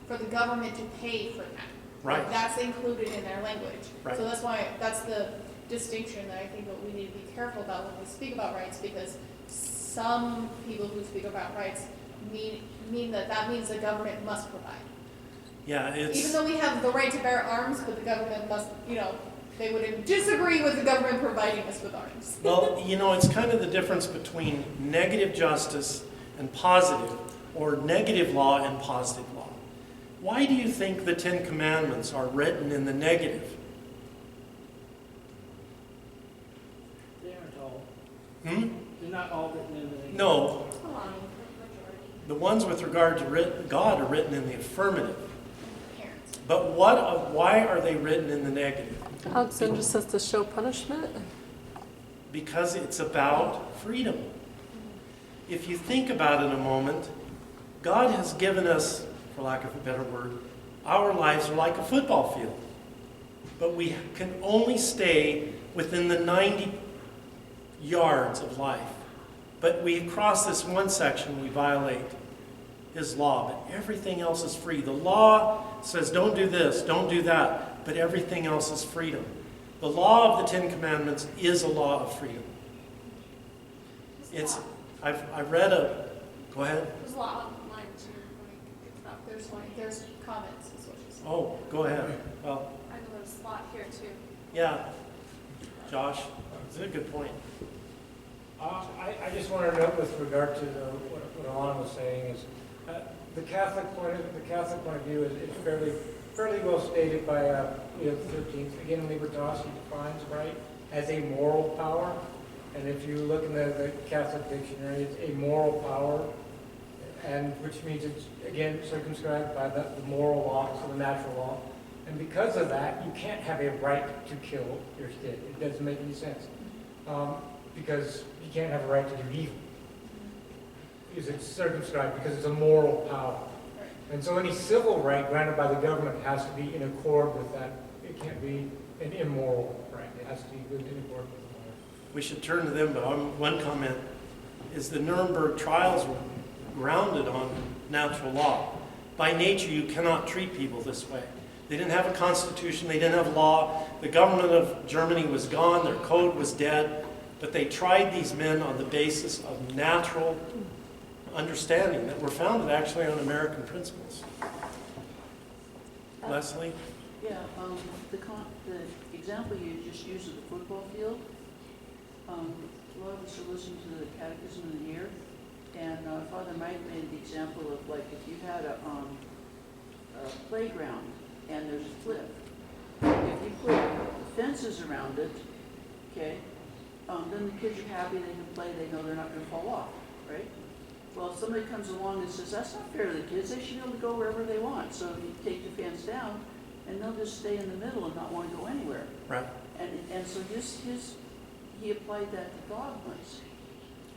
for the government to pay for that. Right. That's included in their language. Right. So that's the distinction that I think that we need to be careful about when we speak about rights, because some people who speak about rights mean that means the government must provide. Yeah, Even though we have the right to bear arms, but the government must, they would disagree with the government providing us with arms. well, it's kind of the difference between negative justice and positive, or negative law and positive law. Why do you think the Ten Commandments are written in the negative? They aren't all. Hmm? They're not all written in the negative. No, the ones with regard to God are written in the affirmative. Parents. But why are they written in the negative? Alexander says to show punishment. Because it's about freedom. If you think about it a moment, God has given us, for lack of a better word, our lives are like a football field. But we can only stay within the 90 yards of life. But we cross this one section, we violate His law. But everything else is free. The law says don't do this, don't do that. But everything else is freedom. The law of the Ten Commandments is a law of freedom. I've read go ahead. There's a lot online too. There's comments is what she said. Oh, go ahead. Well, I know there's a lot here too. yeah. Josh, it's a good point. I just want to note with regard to what Alana was saying is the Catholic point of view is fairly well stated by Leo the 13th. Again, Libertas, he defines right as a moral power, and if you look in the Catholic dictionary, it's a moral power, and which means it's again circumscribed by the moral law, so the natural law, and because of that, you can't have a right to kill your kid. It doesn't make any sense. Because you can't have a right to do evil. Because it's circumscribed, because it's a moral power. And so any civil right granted by the government has to be in accord with that. It can't be an immoral right. It has to be in accord with the moral. We should turn to them, but one comment is the Nuremberg trials were grounded on natural law. By nature, you cannot treat people this way. They didn't have a constitution, they didn't have law. The government of Germany was gone, their code was dead, but they tried these men on the basis of natural understanding that were founded actually on American principles. Leslie? Yeah, the example you just used of the football field, a lot of us are listening to the Catechism in the Year, and Father Mike made the example of like if you had a playground and there's a cliff, if you put fences around it, okay, then the kids are happy, they can play, they know they're not going to fall off, right? Well, if somebody comes along and says, that's not fair to the kids, they should be able to go wherever they want. So you take the fence down, and they'll just stay in the middle and not want to go anywhere. Right. And so he applied that to dogmas.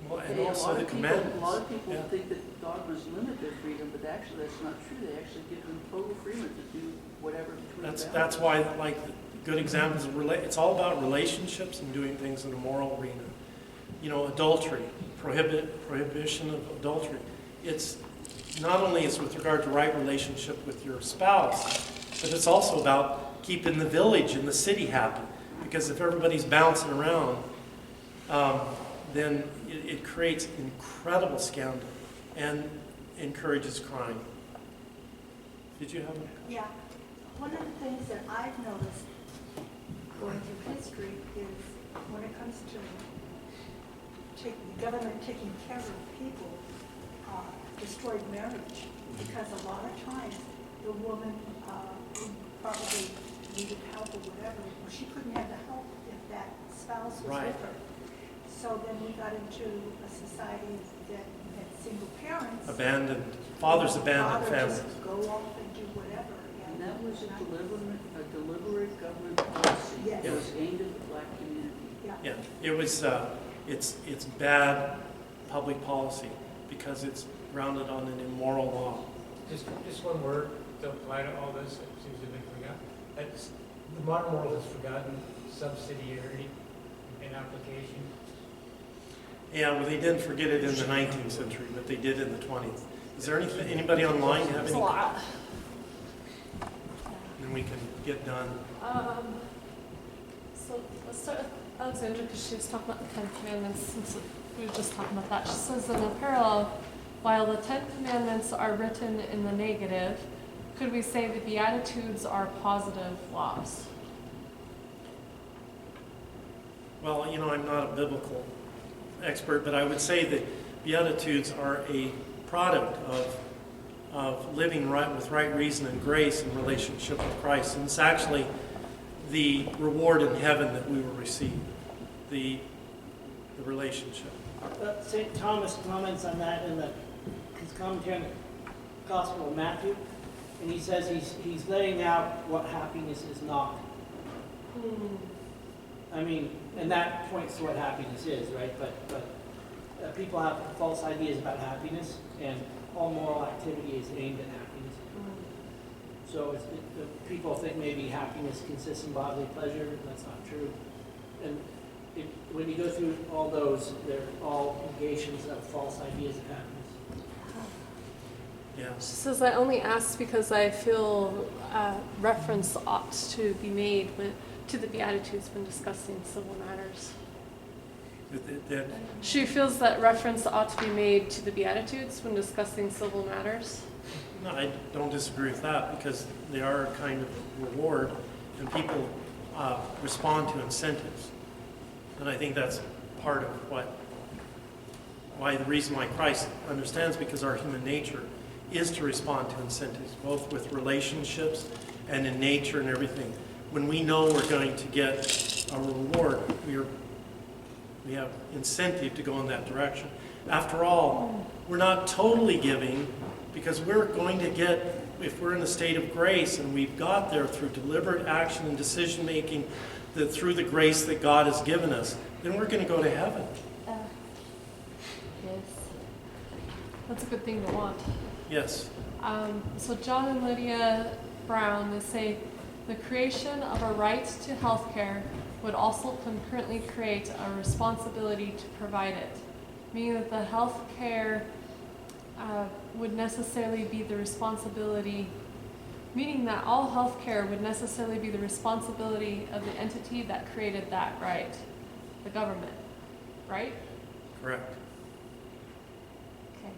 Well, and Okay, also the commandments. A lot of people Yeah. think that dogmas limit their freedom, but actually that's not true. They actually give them total freedom to do whatever between the That's why, like, good examples of it's all about relationships and doing things in a moral arena. You know, adultery, prohibition of adultery. It's not only is with regard to right relationship with your spouse, but it's also about keeping the village and the city happy. Because if everybody's bouncing around, then it creates incredible scandal and encourages crime. Did you have a... Yeah. One of the things that I've noticed going through history is when it comes to the government taking care of people, destroyed marriage, because a lot of times the woman who probably needed help or whatever, well, she couldn't have the help if that spouse was Right. with her. So then we got into a society that had single parents. Abandoned. Fathers abandoned Father families. just go off and do whatever. And that was a deliberate government policy. Yes. It was aimed at the black community. Yeah, it was, it's bad public policy because it's grounded on an immoral law. Just one word to apply to all this, it seems to be forgotten. That's, the modern world has forgotten subsidiarity in application. Yeah, well, they didn't forget it in the 19th century, but they did in the 20th. Is there anybody online have It's a any? lot. Then we can get done. So let's start with Alexandra because she was talking about the Ten Commandments. Since we were just talking about that, she says in the parallel, while the Ten Commandments are written in the negative, could we say the Beatitudes are positive laws? Well, you know, I'm not a biblical expert, but I would say that Beatitudes are a product of living right with right reason and grace in relationship with Christ. And it's actually the reward in heaven that we will receive, the relationship. St. Thomas comments on that in his commentary on the Gospel of Matthew, and he says he's laying out what happiness is not. I mean, and that points to what happiness is, right? But people have false ideas about happiness, and all moral activity is aimed at happiness. So people think maybe happiness consists in bodily pleasure. That's not true. And when you go through all those, they're all negations of false ideas of happiness. Yeah. She says, I only ask because I feel reference ought to be made to the Beatitudes when discussing civil matters. That She feels that reference ought to be made to the Beatitudes when discussing civil matters. No, I don't disagree with that because they are a kind of reward and people respond to incentives. And I think that's part of why the reason why Christ understands, because our human nature is to respond to incentives, both with relationships and in nature and everything. When we know we're going to get a reward, we have incentive to go in that direction. After all, we're not totally giving because we're going to get, if we're in a state of grace and we've got there through deliberate action and decision making, through the grace that God has given us, then we're going to go to heaven. Yes. That's a good thing to want. Yes. So John and Lydia Brown, they say, the creation of a right to health care would also concurrently create a responsibility to provide it, meaning that the health care would necessarily be the responsibility meaning that all healthcare would necessarily be the responsibility of the entity that created that right, the government, right? Correct. Okay.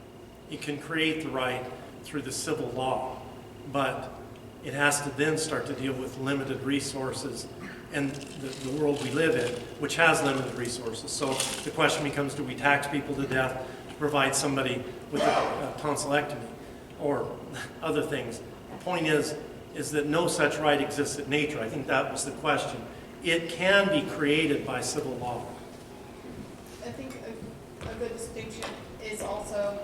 You can create the right through the civil law, but it has to then start to deal with limited resources and the world we live in, which has limited resources. So the question becomes, do we tax people to death to provide somebody with a tonsillectomy or other things? The point is that no such right exists in nature. I think that was the question. It can be created by civil law. I think a good distinction is also,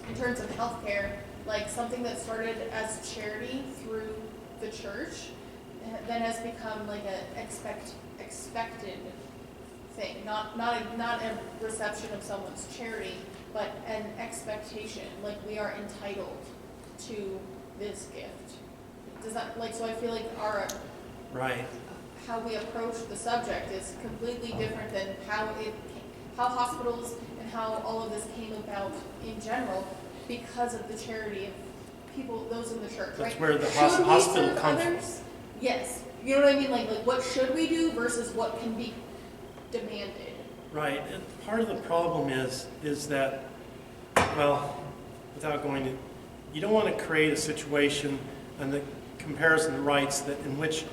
in terms of healthcare, like something that started as charity through the church, then has become like a expected thing, not a reception of someone's charity, but an expectation, like we are entitled to this gift. Does that, like, so I feel like our Right. how we approach the subject is completely different than how hospitals and how all of this came about in general because of the charity of people, those in the church, That's right? where the Should we hospital serve comes from. others? Yes. You know what I mean? Like what should we do versus what can be demanded? Right. And part of the problem is that, well, without going to, you don't want to create a situation and the comparison of rights that in which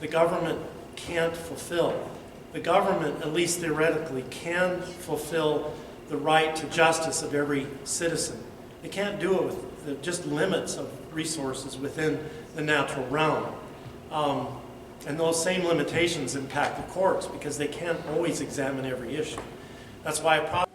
the government can't fulfill. The government, at least theoretically, can fulfill the right to justice of every citizen. It can't do it with the just limits of resources within the natural realm. And those same limitations impact the courts because they can't always examine every issue. That's why I probably...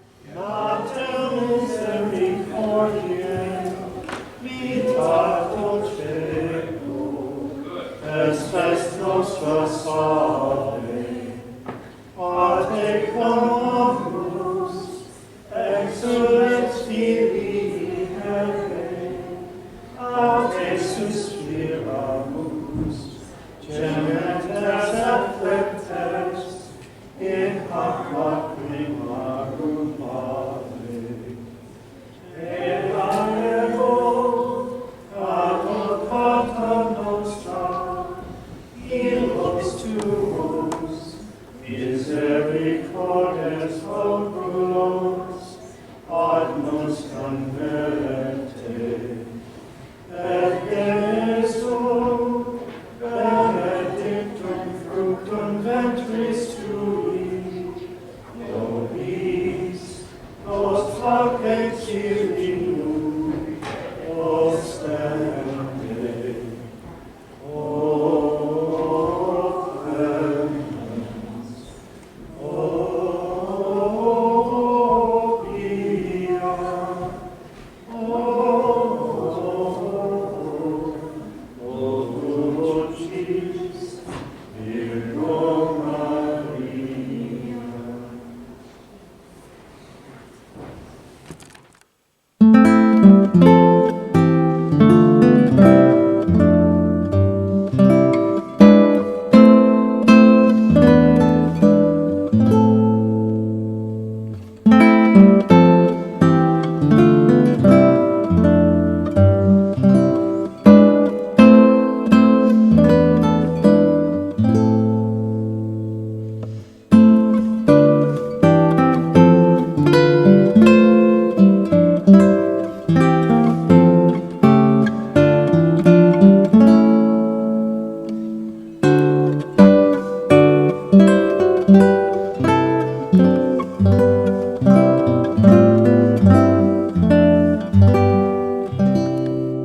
Misericordes